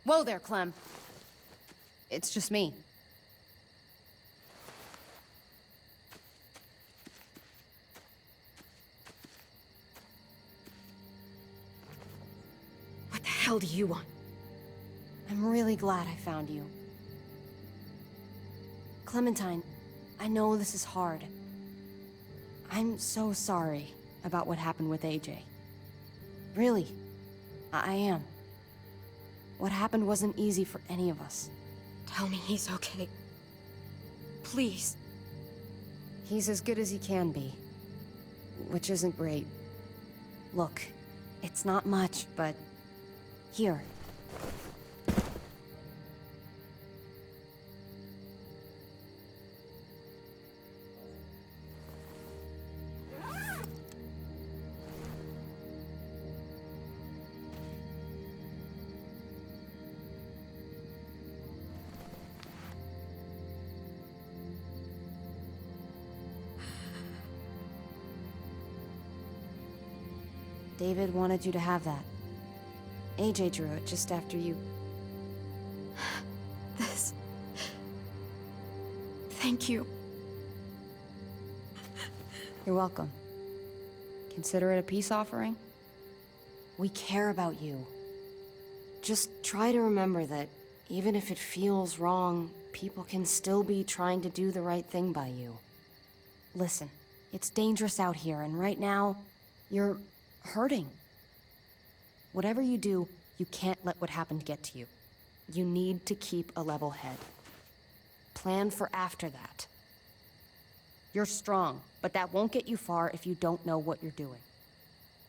Whoa there, Clem. It's just me. What the hell do you want? I'm really glad I found you. Clementine, I know this is hard. I'm so sorry about what happened with AJ. Really, I am. What happened wasn't easy for any of us. Tell me he's okay. Please. He's as good as he can be, which isn't great. Look, it's not much, but here. David wanted you to have that. AJ drew it just after you. This... Thank you. You're welcome. Consider it a peace offering? We care about you. Just try to remember that even if it feels wrong, people can still be trying to do the right thing by you. Listen, it's dangerous out here, and right now, you're hurting. Whatever you do, you can't let what happened get to you. You need to keep a level head. Plan for after that. You're strong, but that won't get you far if you don't know what you're doing.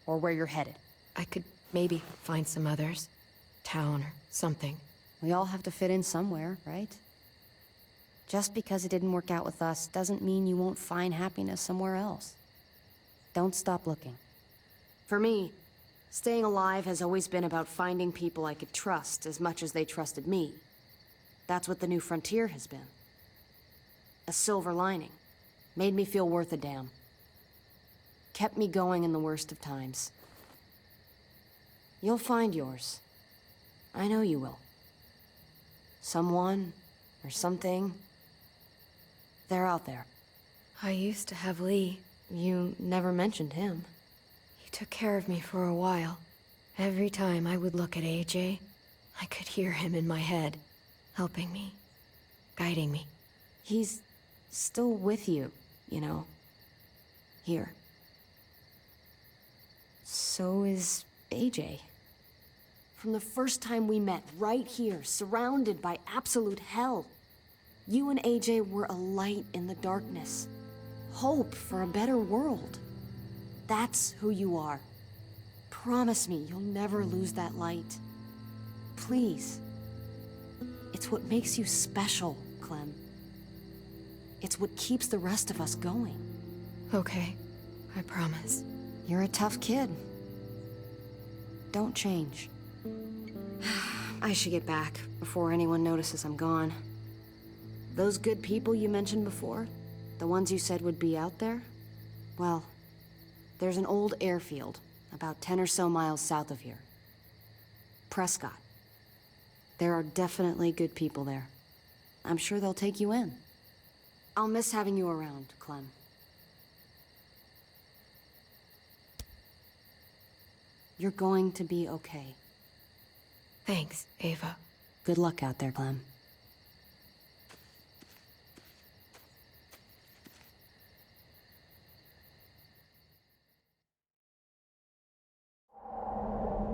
Or where you're headed. I could maybe find some others. Town or something. We all have to fit in somewhere, right? Just because it didn't work out with us doesn't mean you won't find happiness somewhere else. Don't stop looking. For me, staying alive has always been about finding people I could trust as much as they trusted me. That's what the New Frontier has been. A silver lining. Made me feel worth a damn. Kept me going in the worst of times. You'll find yours. I know you will. Someone, or something. They're out there. I used to have Lee. You never mentioned him. He took care of me for a while. Every time I would look at AJ, I could hear him in my head, helping me, guiding me. He's still with you, you know. Here. So is AJ. From the first time we met, right here, surrounded by absolute hell. You and AJ were a light in the darkness. Hope for a better world. That's who you are. Promise me you'll never lose that light. Please. It's what makes you special, Clem. It's what keeps the rest of us going. Okay, I promise. You're a tough kid. Don't change. I should get back before anyone notices I'm gone. Those good people you mentioned before, the ones you said would be out there, well, there's an old airfield about 10 or so miles south of here. Prescott. There are definitely good people there. I'm sure they'll take you in. I'll miss having you around, Clem. You're going to be okay. Thanks, Ava. Good luck out there, Clem.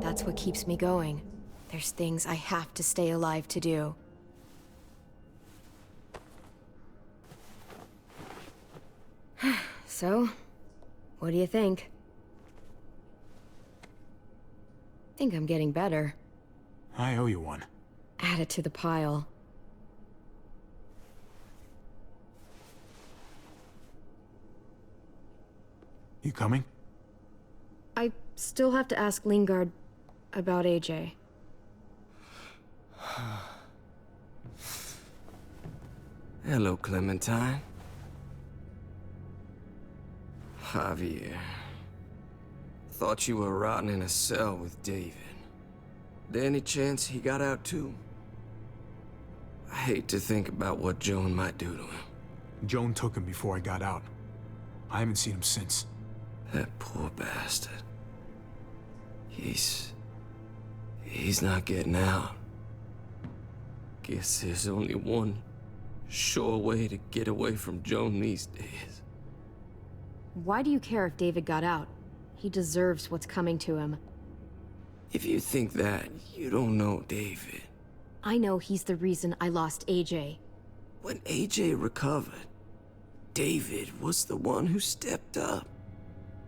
That's what keeps me going. There's things I have to stay alive to do. So, what do you think? Think I'm getting better. I owe you one. Add it to the pile. You coming? I still have to ask Lingard about AJ. Hello, Clementine. Javier. Thought you were rotting in a cell with David. there any chance he got out too? I hate to think about what Joan might do to him. Joan took him before I got out. I haven't seen him since. That poor bastard. He's not getting out. Guess there's only one sure way to get away from Joan these days. Why do you care if David got out? He deserves what's coming to him. If you think that, you don't know David. I know he's the reason I lost AJ. When AJ recovered, David was the one who stepped up.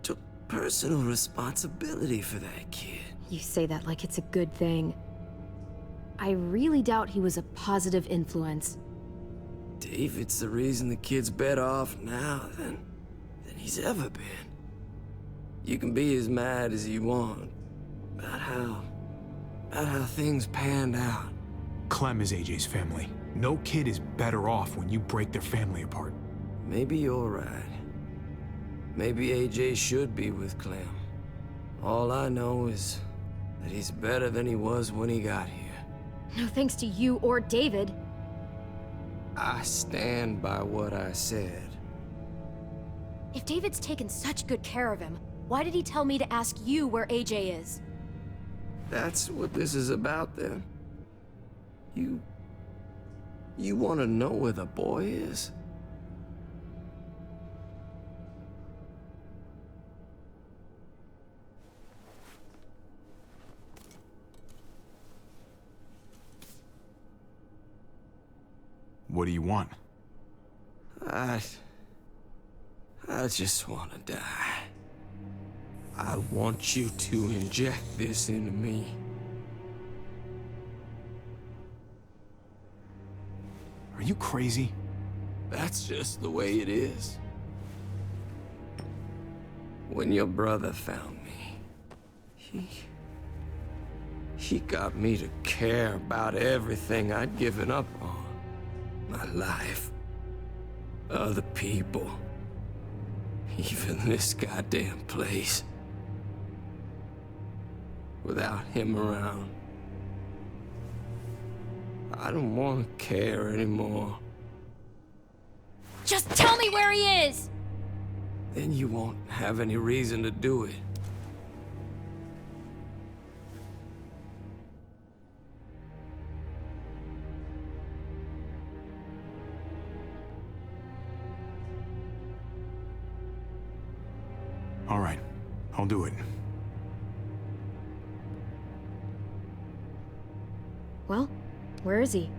Took personal responsibility for that kid. You say that like it's a good thing. I really doubt he was a positive influence. David's the reason the kid's better off now than he's ever been. You can be as mad as you want about how things panned out. Clem is AJ's family. No kid is better off when you break their family apart. Maybe you're right. Maybe AJ should be with Clem. All I know is that he's better than he was when he got here. No thanks to you or David. I stand by what I said. If David's taken such good care of him, why did he tell me to ask you where AJ is? That's what this is about, then. You want to know where the boy is? What do you want? I just want to die. I want you to inject this into me. Are you crazy? That's just the way it is. When your brother found me, he got me to care about everything I'd given up on. My life, other people, even this goddamn place. Without him around, I don't want to care anymore. Just tell me where he is! Then you won't have any reason to do it. All right, I'll do it. Well, where is he?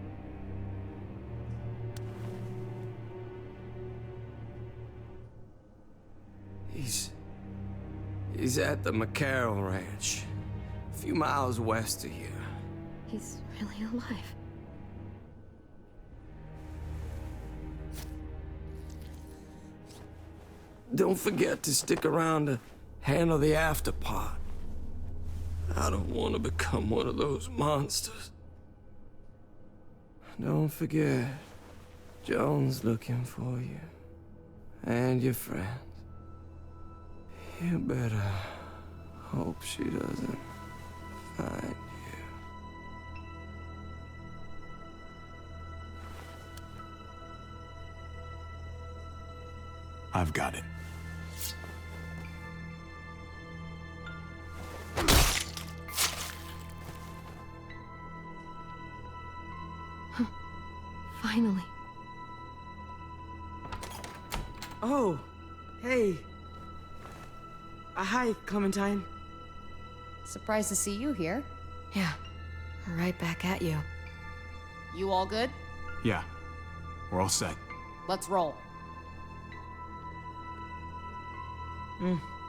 He's at the McCarroll Ranch, a few miles west of here. He's really alive. Don't forget to stick around to handle the after part. I don't want to become one of those monsters. Don't forget, Joan's looking for you. And your friends. You better hope she doesn't find you. I've got it. Finally. Oh, hey. Hi, Clementine. Surprised to see you here. Yeah, right back at you. You all good? Yeah, we're all set. Let's roll.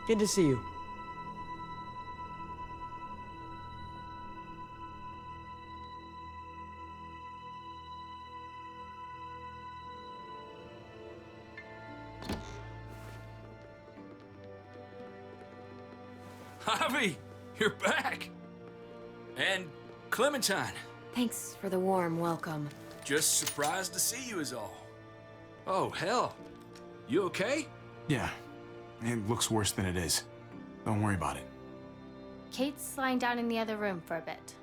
Good to see you. Javi, you're back. And Clementine, Thanks for the warm welcome. just surprised to see you is all. Oh, hell. You okay? Yeah, it looks worse than it is. Don't worry about it. Kate's lying down in the other room for a bit.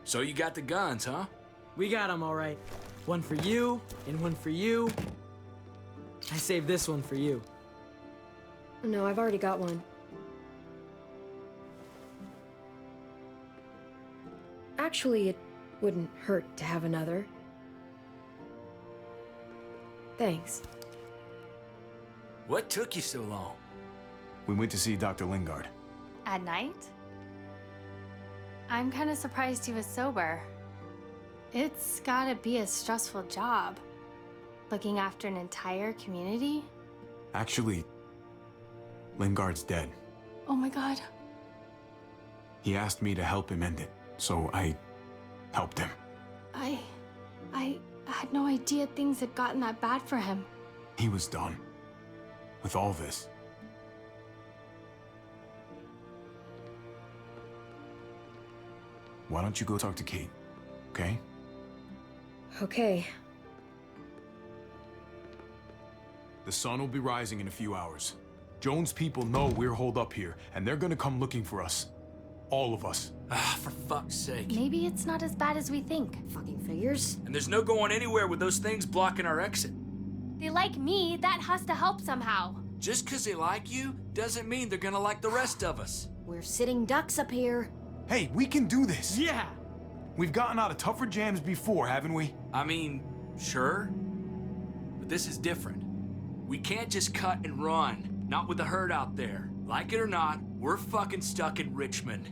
So you got the guns, huh? We got them all right. One for you, and one for you. I saved this one for you. No, I've already got one. Actually, it wouldn't hurt to have another. Thanks. What took you so long? We went to see Dr. Lingard. At night? I'm kind of surprised he was sober. It's gotta be a stressful job. Looking after an entire community? Actually, Lingard's dead. Oh my god. He asked me to help him end it, so I helped him. I had no idea things had gotten that bad for him. He was done with all this. Why don't you go talk to Kate, okay? Okay. The sun will be rising in a few hours. Jones' people know we're holed up here, and they're gonna come looking for us. All of us. Ah, for fuck's sake. Maybe it's not as bad as we think. Fucking figures. And there's no going anywhere with those things blocking our exit. They like me, that has to help somehow. Just 'cause they like you doesn't mean they're gonna like the rest of us. We're sitting ducks up here. Hey, we can do this! Yeah! We've gotten out of tougher jams before, haven't we? I mean, sure. But this is different. We can't just cut and run. Not with the herd out there. Like it or not, we're fucking stuck in Richmond.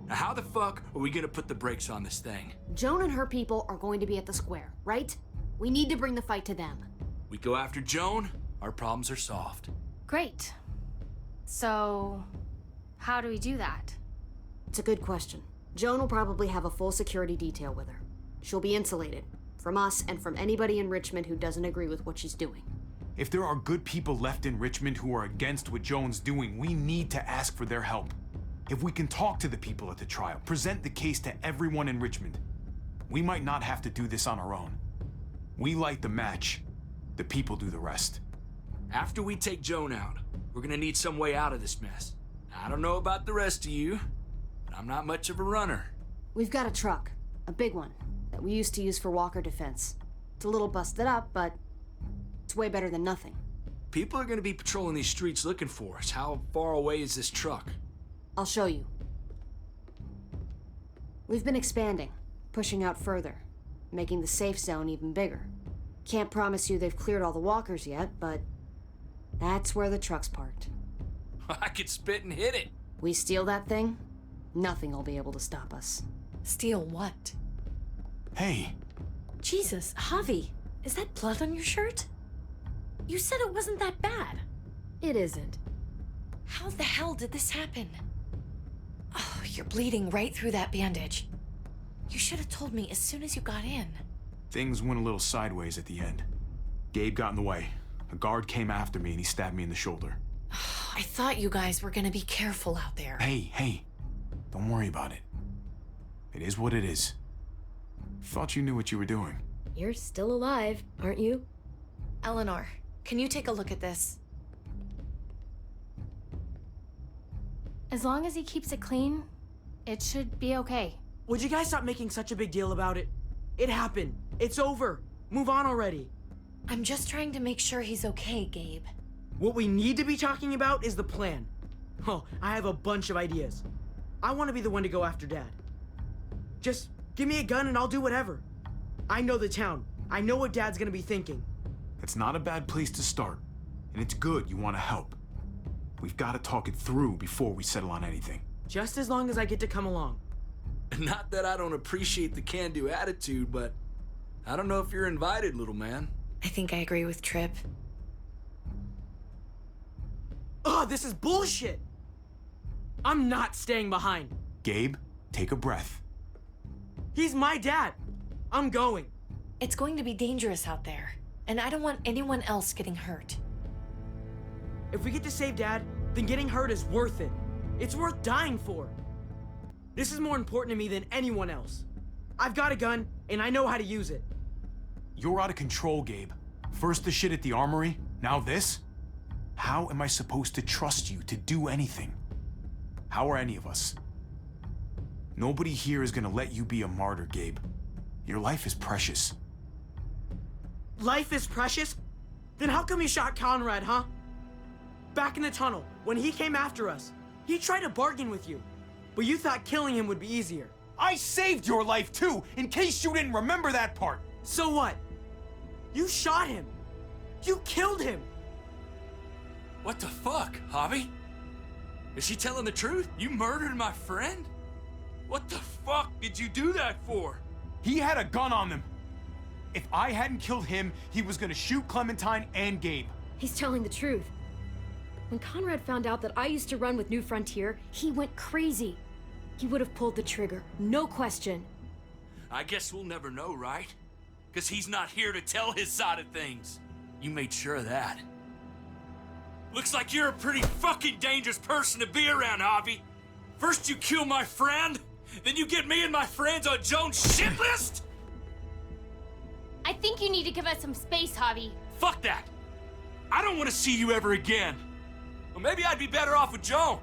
Now how the fuck are we gonna put the brakes on this thing? Joan and her people are going to be at the square, right? We need to bring the fight to them. We go after Joan, our problems are solved. Great. So, how do we do that? It's a good question. Joan will probably have a full security detail with her. She'll be insulated. From us and from anybody in Richmond who doesn't agree with what she's doing. If there are good people left in Richmond who are against what Joan's doing, we need to ask for their help. If we can talk to the people at the trial, present the case to everyone in Richmond, we might not have to do this on our own. We light the match, the people do the rest. After we take Joan out, we're gonna need some way out of this mess. I don't know about the rest of you, but I'm not much of a runner. We've got a truck, a big one, that we used to use for Walker defense. It's a little busted up, but it's way better than nothing. People are gonna be patrolling these streets looking for us. How far away is this truck? I'll show you. We've been expanding, pushing out further, making the safe zone even bigger. Can't promise you they've cleared all the walkers yet, but that's where the truck's parked. I could spit and hit it. We steal that thing, nothing will be able to stop us. Steal what? Hey, Jesus, Javi, is that blood on your shirt? You said it wasn't that bad. It isn't. How the hell did this happen? Oh, you're bleeding right through that bandage. You should have told me as soon as you got in. things went a little sideways at the end. Gabe got in the way. A guard came after me and he stabbed me in the shoulder. I thought you guys were gonna be careful out there. Hey, don't worry about it. It is what it is. Thought you knew what you were doing. You're still alive, aren't you? Eleanor, can you take a look at this? As long as he keeps it clean, it should be okay. Would you guys stop making such a big deal about it? It happened. It's over. Move on already. I'm just trying to make sure he's okay, Gabe. What we need to be talking about is the plan. Oh, I have a bunch of ideas. I want to be the one to go after Dad. Just give me a gun and I'll do whatever. I know the town. I know what Dad's gonna be thinking. It's not a bad place to start, and it's good you want to help. We've got to talk it through before we settle on anything. Just as long as I get to come along. Not that I don't appreciate the can-do attitude, but I don't know if you're invited, little man. I think I agree with Tripp. Ugh, this is bullshit! I'm not staying behind. Gabe, take a breath. He's my dad. I'm going. It's going to be dangerous out there, and I don't want anyone else getting hurt. If we get to save Dad, then getting hurt is worth it. It's worth dying for. This is more important to me than anyone else. I've got a gun, and I know how to use it. You're out of control, Gabe. First the shit at the armory, now this? How am I supposed to trust you to do anything? How are any of us? Nobody here is gonna let you be a martyr, Gabe. Your life is precious. Life is precious? Then how come you shot Conrad, huh? Back in the tunnel, when he came after us, he tried to bargain with you. But you thought killing him would be easier. I saved your life too, in case you didn't remember that part. So what? You shot him. You killed him. What the fuck, Javi? Is she telling the truth? You murdered my friend? What the fuck did you do that for? He had a gun on them. If I hadn't killed him, he was gonna shoot Clementine and Gabe. He's telling the truth. When Conrad found out that I used to run with New Frontier, he went crazy. He would have pulled the trigger, no question. I guess we'll never know, right? Because he's not here to tell his side of things. You made sure of that. Looks like you're a pretty fucking dangerous person to be around, Javi. First you kill my friend, then you get me and my friends on Jones' shit list? I think you need to give us some space, Javi. Fuck that! I don't want to see you ever again. Well, maybe I'd be better off with Joan.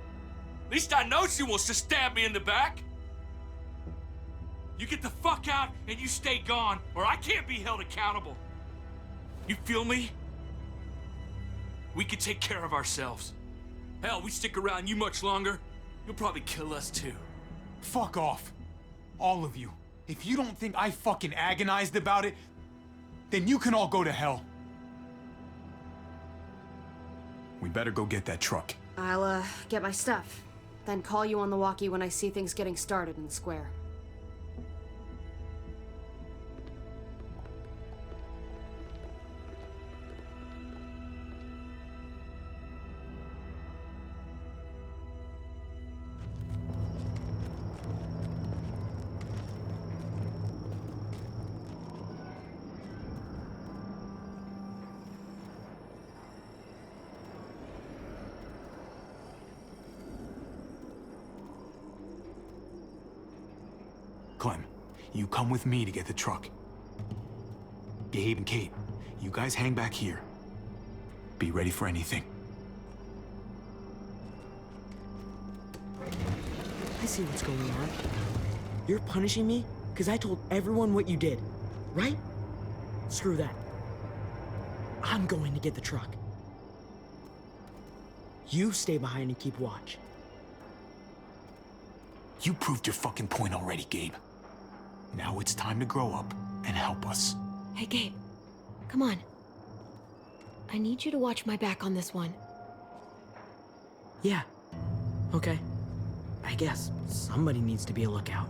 At least I know she wants to stab me in the back. You get the fuck out and you stay gone, or I can't be held accountable. You feel me? We can take care of ourselves. Hell, we stick around you much longer, you'll probably kill us too. Fuck off. All of you. If you don't think I fucking agonized about it, then you can all go to hell. We better go get that truck. I'll, get my stuff. Then call you on the walkie when I see things getting started in the square. Clem, you come with me to get the truck. Gabe and Kate, you guys hang back here. Be ready for anything. I see what's going on. You're punishing me because I told everyone what you did, right? Screw that. I'm going to get the truck. You stay behind and keep watch. You proved your fucking point already, Gabe. Now it's time to grow up and help us. Hey, Gabe. Come on. I need you to watch my back on this one. Yeah. Okay. I guess somebody needs to be a lookout.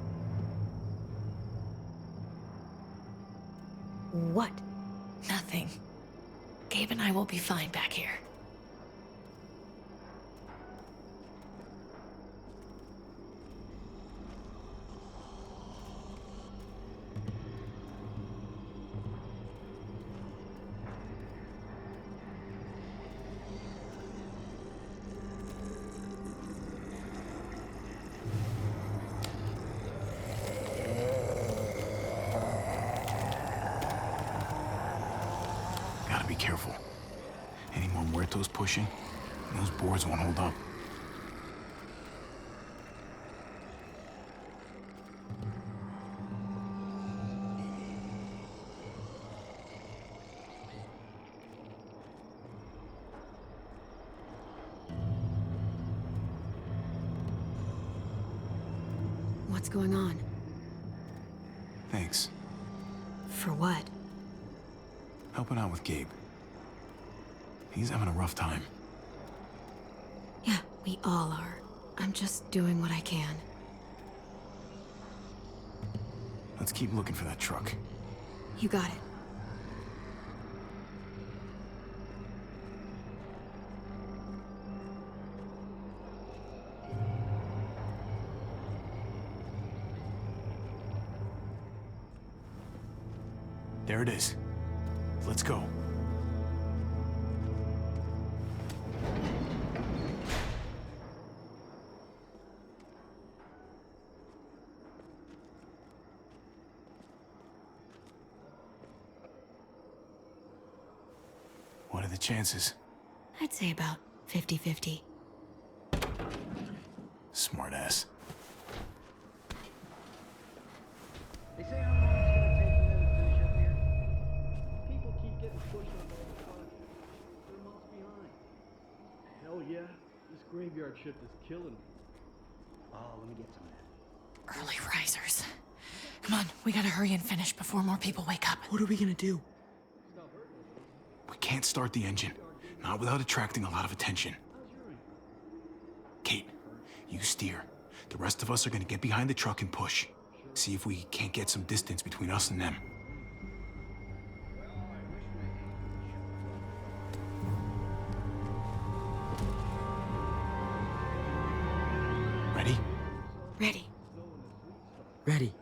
What? Nothing. Gabe and I will be fine back here. Gotta be careful. Any more muertos pushing, those boards won't hold up. What's going on? Thanks. For what? Helping out with Gabe. He's having a rough time. Yeah, we all are. I'm just doing what I can. Let's keep looking for that truck. You got it. There it is. Let's go. What are the chances? I'd say about 50-50. Smartass. They say how long it's gonna take for them to finish up here. People keep getting pushed on all the projects. They're months behind. Hell yeah. This graveyard shift is killing me. Oh, let me get some of that. Early risers. Come on, we gotta hurry and finish before more people wake up. What are we gonna do? We can't start the engine, not without attracting a lot of attention. Kate, you steer. The rest of us are gonna get behind the truck and push. See if we can't get some distance between us and them. Ready? Ready. Ready.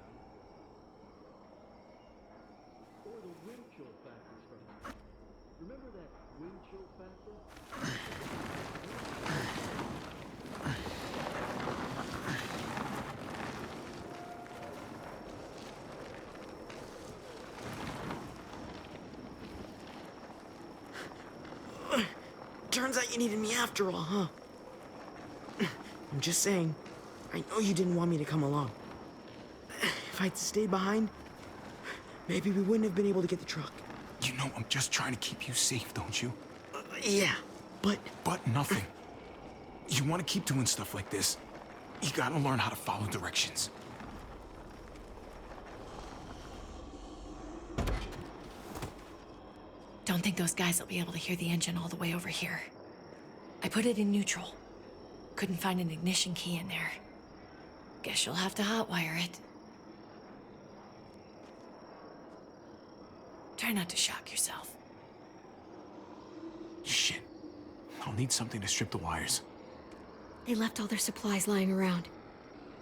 Or the wind chill factor starts. Remember that wind chill factor? Turns out you needed me after all, huh? I'm just saying, I know you didn't want me to come along. If I'd stayed behind, maybe we wouldn't have been able to get the truck. You know I'm just trying to keep you safe, don't you? Yeah, but... But nothing. You want to keep doing stuff like this, you gotta learn how to follow directions. Don't think those guys will be able to hear the engine all the way over here. I put it in neutral. Couldn't find an ignition key in there. Guess you'll have to hotwire it. Try not to shock yourself. Shit. I'll need something to strip the wires. They left all their supplies lying around.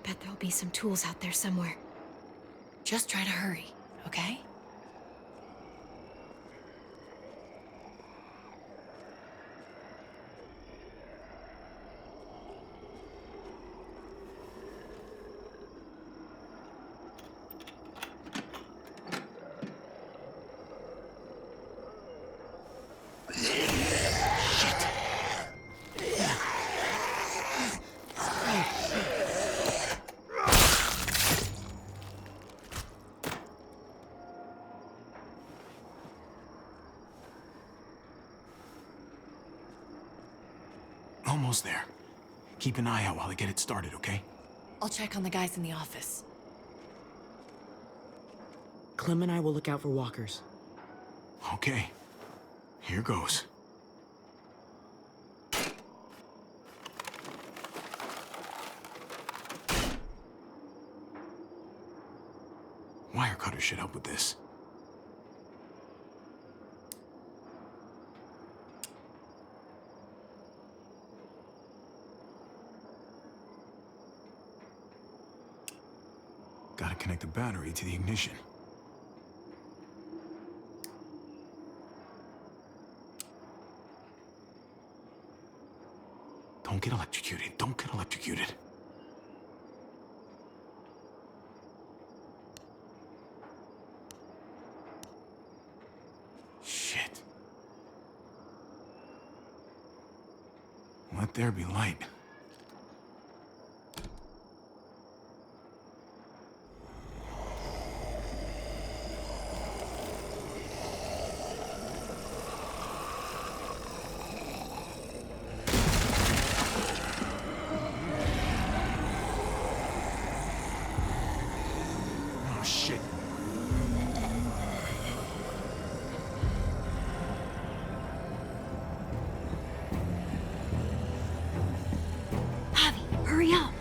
Bet there'll be some tools out there somewhere. Just try to hurry, okay? Almost there. Keep an eye out while I get it started, okay? I'll check on the guys in the office. Clem and I will look out for walkers. Okay. Here goes. Wire cutter should help with this. Gotta connect the battery to the ignition. Don't get electrocuted. Don't get electrocuted. Shit. Let there be light. Oh, shit. Javi, hurry up!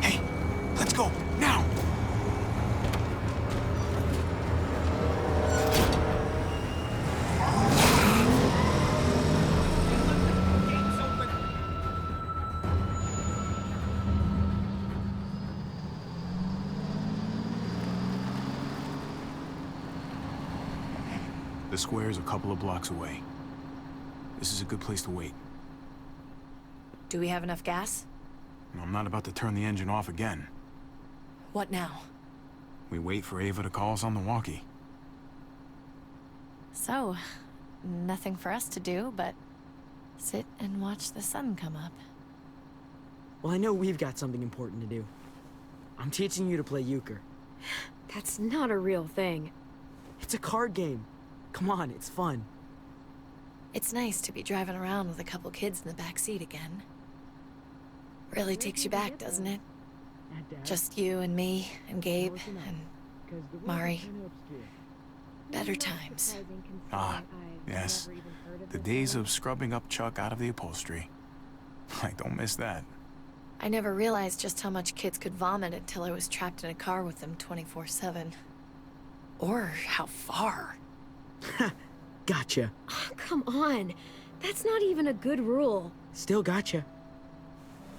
Hey, let's go, now! The square's a couple of blocks away. This is a good place to wait. Do we have enough gas? I'm not about to turn the engine off again. What now? We wait for Ava to call us on the walkie. So, nothing for us to do but Sit and watch the sun come up. Well, I know we've got something important to do. I'm teaching you to play euchre. That's not a real thing. It's a card game. Come on, it's fun. It's nice to be driving around with a couple kids in the back seat again. Really takes you back, doesn't it? Just you and me and Gabe and Mari. Better times. Ah, yes. The days of scrubbing up Chuck out of the upholstery. I don't miss that. I never realized just how much kids could vomit until I was trapped in a car with them 24/7. Or how far. Gotcha. Oh, come on. That's not even a good rule. Still gotcha.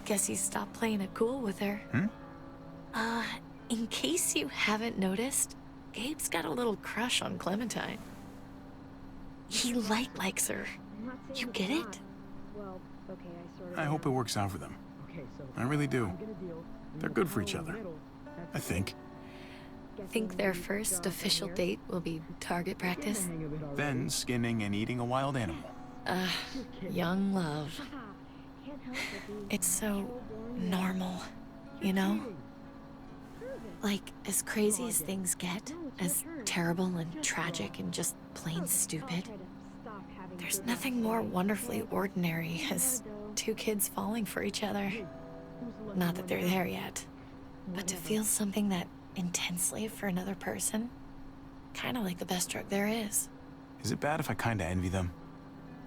Guess you stopped playing it cool with her. In case you haven't noticed, Gabe's got a little crush on Clementine. He likes her. You get it? I hope it works out for them. I really do. They're good for each other. I think. Think their first official date will be target practice? Then skinning and eating a wild animal. Young love. It's so normal, you know? Like, as crazy as things get, as terrible and tragic and just plain stupid, there's nothing more wonderfully ordinary as two kids falling for each other. Not that they're there yet, but to feel something that intensely for another person, kind of like the best drug there is. Is it bad if I kinda envy them?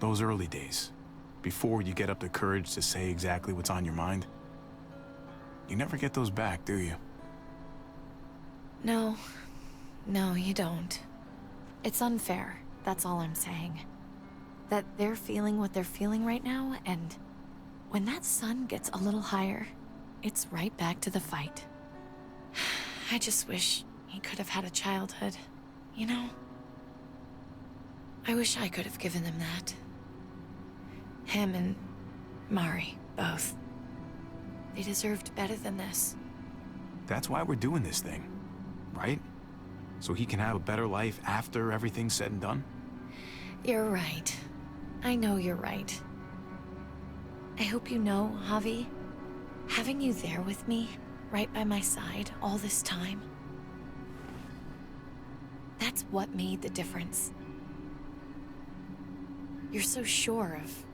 Those early days, before you get up the courage to say exactly what's on your mind. You never get those back, do you? No, you don't. It's unfair, that's all I'm saying. That they're feeling what they're feeling right now, and when that sun gets a little higher, it's right back to the fight. I just wish he could have had a childhood, you know? I wish I could have given them that. Him and Mari, both. They deserved better than this. That's why we're doing this thing, right? So he can have a better life after everything's said and done? You're right. I know you're right. I hope you know, Javi, having you there with me, right by my side all this time, that's what made the difference. You're so sure of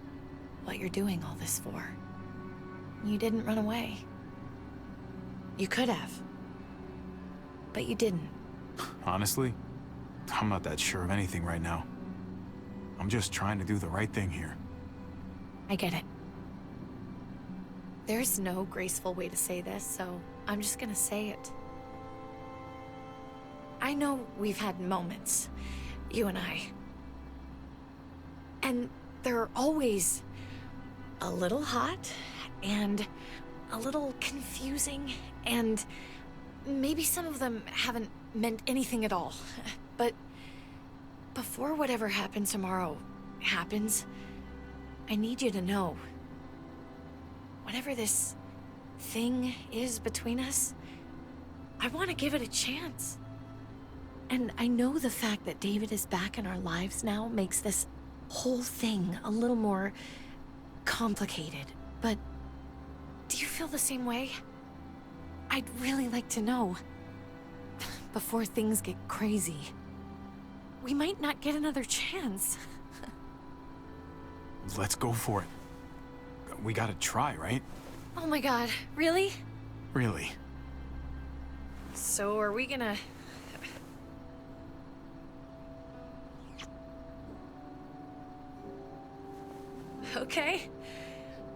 what you're doing all this for. You didn't run away. You could have. But you didn't. Honestly, I'm not that sure of anything right now. I'm just trying to do the right thing here. I get it. There's no graceful way to say this, so I'm just gonna say it. I know we've had moments, you and I. And they're always a little hot, and a little confusing, and maybe some of them haven't meant anything at all. But before whatever happens tomorrow happens, I need you to know. Whatever this thing is between us, I want to give it a chance. And I know the fact that David is back in our lives now makes this whole thing a little more complicated. But do you feel the same way? I'd really like to know. Before things get crazy. We might not get another chance. Let's go for it. We gotta try, right? Oh my god, really? Really. So are we gonna... Okay.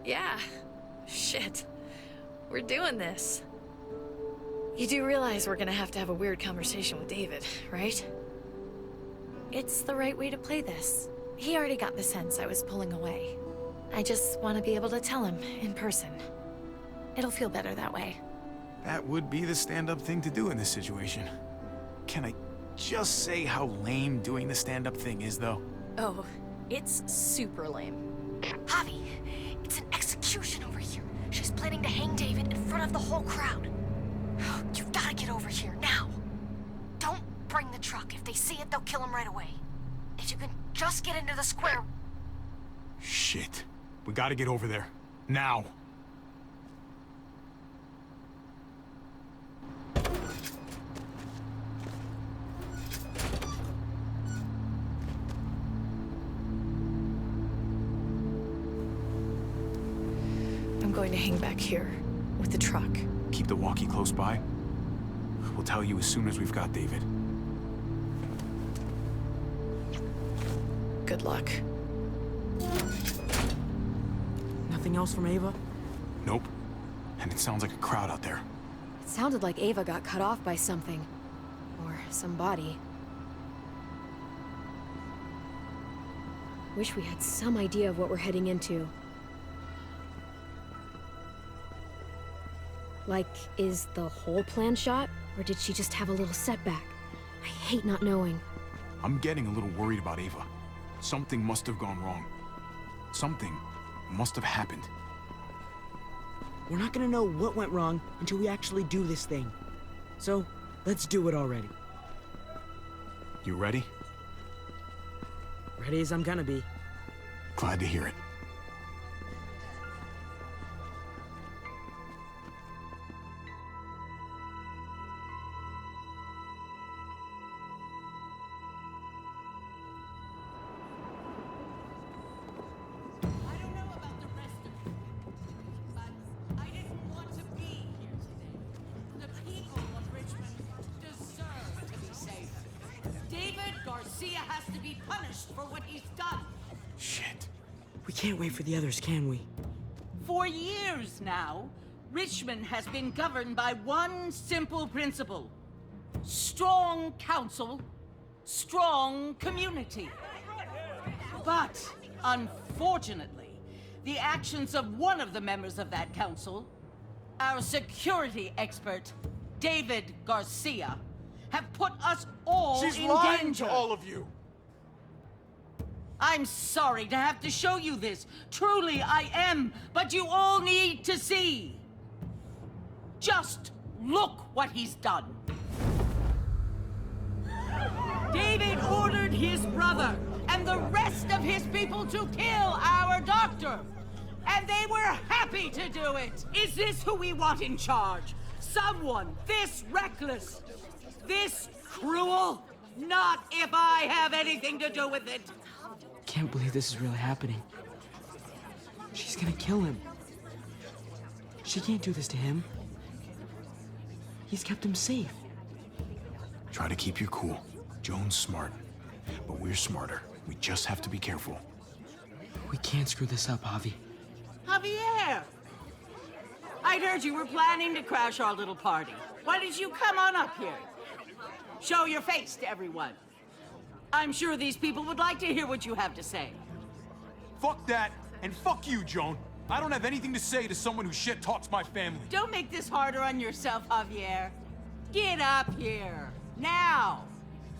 Yeah. Shit. We're doing this. You do realize we're gonna have to have a weird conversation with David, right? It's the right way to play this. He already got the sense I was pulling away. I just want to be able to tell him in person. It'll feel better that way. That would be the stand-up thing to do in this situation. Can I just say how lame doing the stand-up thing is, though? Oh, it's super lame. Javi, it's an execution over here. She's planning to hang David in front of the whole crowd. You've got to get over here, now. Don't bring the truck. If they see it, they'll kill him right away. If you can just get into the square... Shit. We gotta get over there. Now. I'm going to hang back here with the truck. Keep the walkie close by. We'll tell you as soon as we've got David. Good luck. Nothing else from Ava? Nope. And it sounds like a crowd out there. It sounded like Ava got cut off by something. Or somebody. Wish we had some idea of what we're heading into. Like, is the whole plan shot? Or did she just have a little setback? I hate not knowing. I'm getting a little worried about Ava. Something must have gone wrong. Something must have happened. We're not gonna know what went wrong until we actually do this thing. So, let's do it already. You ready? Ready as I'm gonna be. Glad to hear it. Garcia has to be punished for what he's done. Shit. We can't wait for the others, can we? For years now, Richmond has been governed by one simple principle. Strong council, strong community. But, unfortunately, the actions of one of the members of that council, our security expert, David Garcia, have put us all in danger. She's lying to all of you. I'm sorry to have to show you this. Truly, I am. But you all need to see. Just look what he's done. David ordered his brother and the rest of his people to kill our doctor. And they were happy to do it. Is this who we want in charge? Someone this reckless? This cruel? Not if I have anything to do with it. Can't believe this is really happening. She's gonna kill him. She can't do this to him. He's kept him safe. Try to keep your cool. Joan's smart, but we're smarter. We just have to be careful. We can't screw this up, Javi. Javier! I'd heard you were planning to crash our little party. Why did you come on up here? Show your face to everyone. I'm sure these people would like to hear what you have to say. Fuck that, and fuck you, Joan. I don't have anything to say to someone who shit talks my family. Don't make this harder on yourself, Javier. Get up here, now.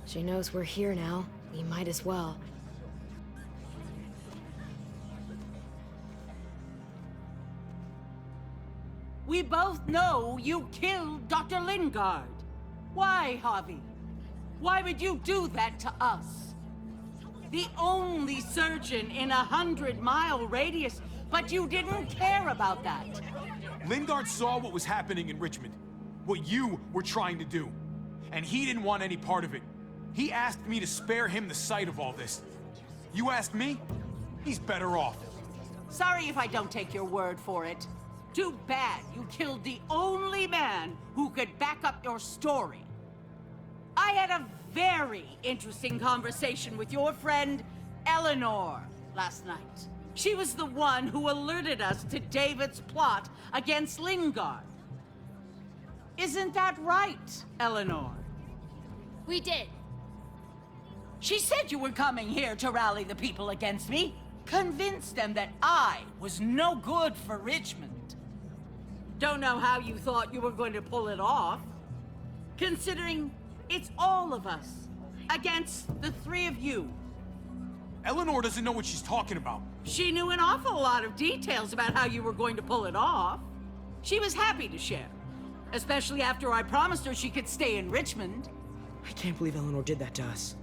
She knows we're here now. We might as well. We both know you killed Dr. Lingard. Why, Javi? Why would you do that to us? The only surgeon in a 100-mile radius, but you didn't care about that. Lingard saw what was happening in Richmond, what you were trying to do, and he didn't want any part of it. He asked me to spare him the sight of all this. You asked me? He's better off. Sorry if I don't take your word for it. Too bad you killed the only man who could back up your story. I had a very interesting conversation with your friend, Eleanor, last night. She was the one who alerted us to David's plot against Lingard. Isn't that right, Eleanor? We did. She said you were coming here to rally the people against me, convince them that I was no good for Richmond. Don't know how you thought you were going to pull it off, considering it's all of us against the three of you. Eleanor doesn't know what she's talking about. She knew an awful lot of details about how you were going to pull it off. She was happy to share, especially after I promised her she could stay in Richmond. I can't believe Eleanor did that to us.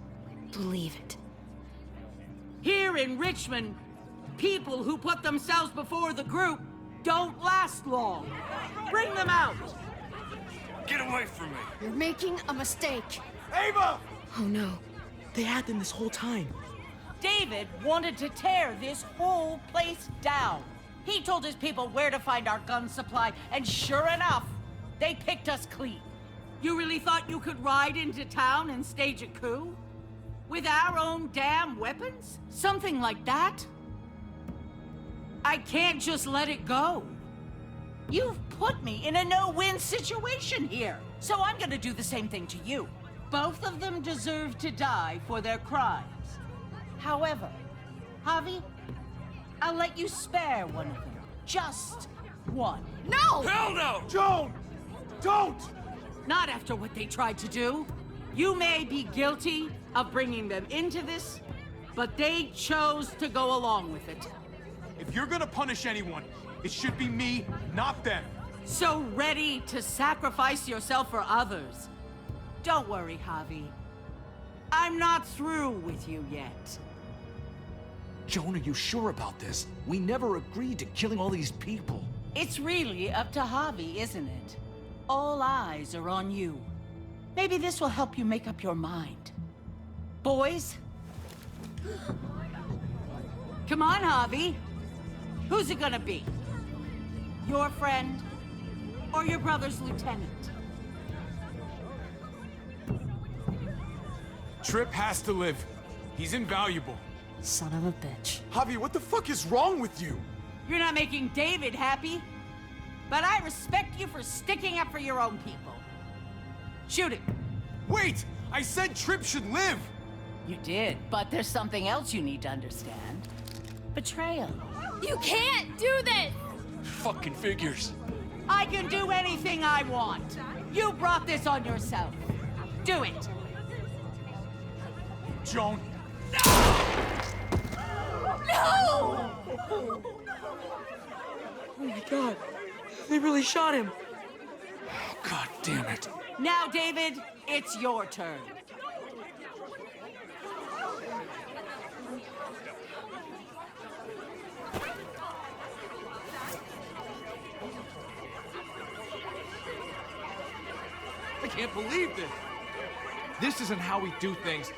Believe it. Here in Richmond, People who put themselves before the group don't last long. Bring them out. Get away from me. You're making a mistake. Ava! Oh no. They had them this whole time. David wanted to tear this whole place down. He told his people where to find our gun supply, and sure enough, they picked us clean. You really thought you could ride into town and stage a coup? With our own damn weapons? Something like that? I can't just let it go. You've put me in a no-win situation here, so I'm gonna do the same thing to you. Both of them deserve to die for their crimes. However, Javi, I'll let you spare one of them. Just one. No! Hell no! Joan! Don't! Not after what they tried to do. You may be guilty of bringing them into this, but they chose to go along with it. If you're gonna punish anyone, it should be me, not them. So ready to sacrifice yourself for others. Don't worry, Javi. I'm not through with you yet. Joan, are you sure about this? We never agreed to killing all these people. It's really up to Javi, isn't it? All eyes are on you. Maybe this will help you make up your mind. Boys? Come on, Javi. Who's it gonna be? Your friend? Or your brother's lieutenant? Tripp has to live. He's invaluable. Son of a bitch. Javi, what the fuck is wrong with you? You're not making David happy. But I respect you for sticking up for your own people. Shoot him. Wait! I said Tripp should live! You did, but there's something else you need to understand. Betrayal. You can't do this! Fucking figures. I can do anything I want. You brought this on yourself. Do it. Joan! No! Oh my god. They really shot him. God damn it. Now, David, it's your turn. I can't believe this. This isn't how we do things.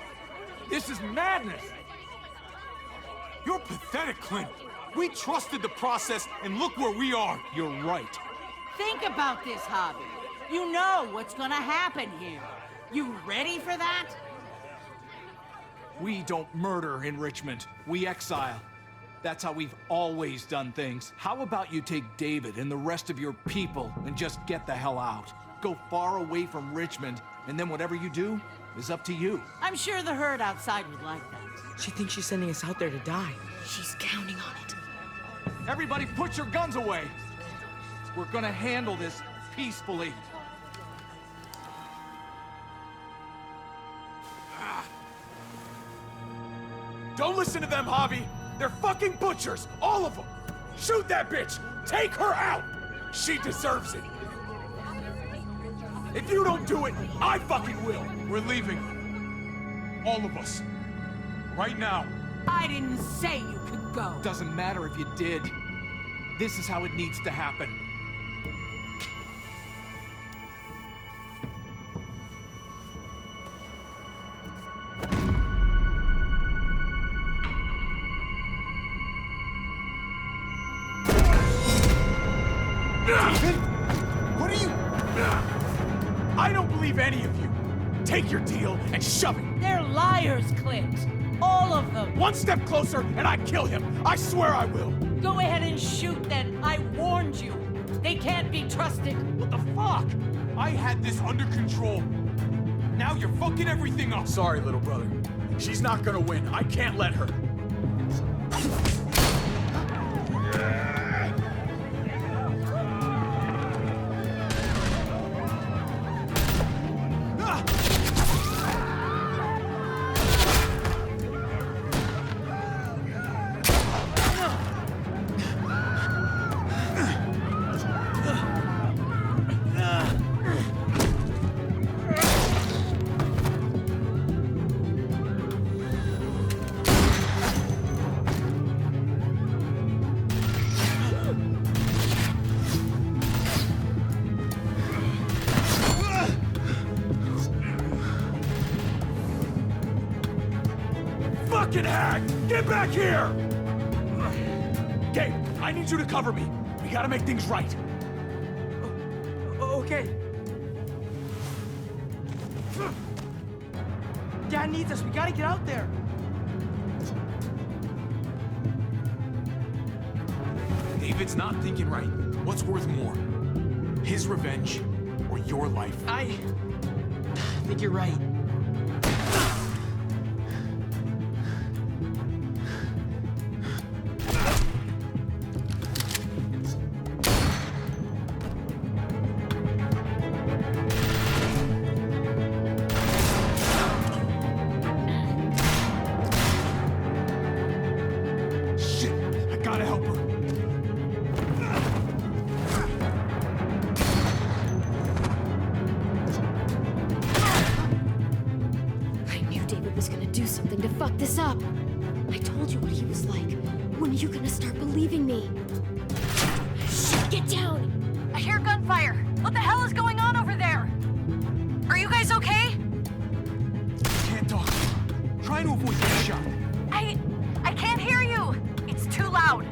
This is madness. You're pathetic, Clint. We trusted the process, and look where we are. You're right. Think about this, Javi. You know what's gonna happen here. You ready for that? We don't murder in Richmond. We exile. That's how we've always done things. How about you take David and the rest of your people and just get the hell out? Go far away from Richmond, and then whatever you do is up to you. I'm sure the herd outside would like that. She thinks she's sending us out there to die. She's counting on it. Everybody put your guns away. We're gonna handle this peacefully. Don't listen to them, Javi. They're fucking butchers, all of them. Shoot that bitch. Take her out. She deserves it. If you don't do it, I fucking will. We're leaving. All of us. Right now. I didn't say you could go. Doesn't matter if you did. This is how it needs to happen. David? What are you... I don't believe any of you. Take your deal and shove it. They're liars, Clint. All of them. One step closer and I kill him. I swear I will. Go ahead and shoot then. I warned you. They can't be trusted. What the fuck? I had this under control. Now you're fucking everything up. Sorry, little brother. She's not gonna win. I can't let her. fucking hack! Get back here! Gabe, I need you to cover me. We gotta make things right. Okay. Dad needs us. We gotta get out there. David's not thinking right. What's worth more? His revenge or your life? I think you're right. Shit! I gotta help her. I knew David was gonna do something to fuck this up. I told you what he was like. When are you gonna start believing me? Shit, get down! I hear gunfire. What the hell is going on over there? Are you guys okay? Can't talk. Trying to avoid getting shot. I can't hear you. It's too loud.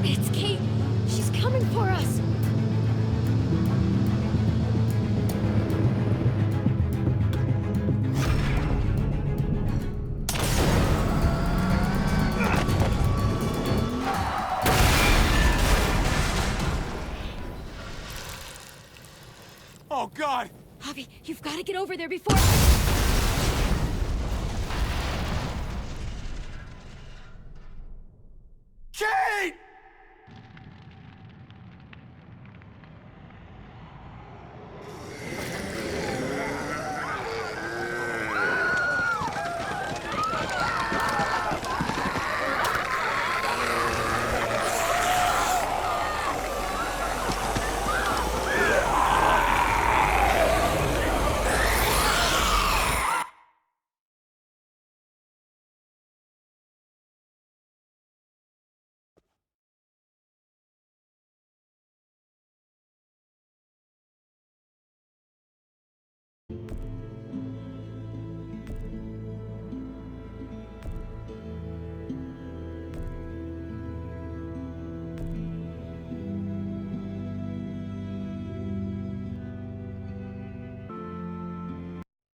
It's Kate! She's coming for us! Oh, God! Javi, you've got to get over there before...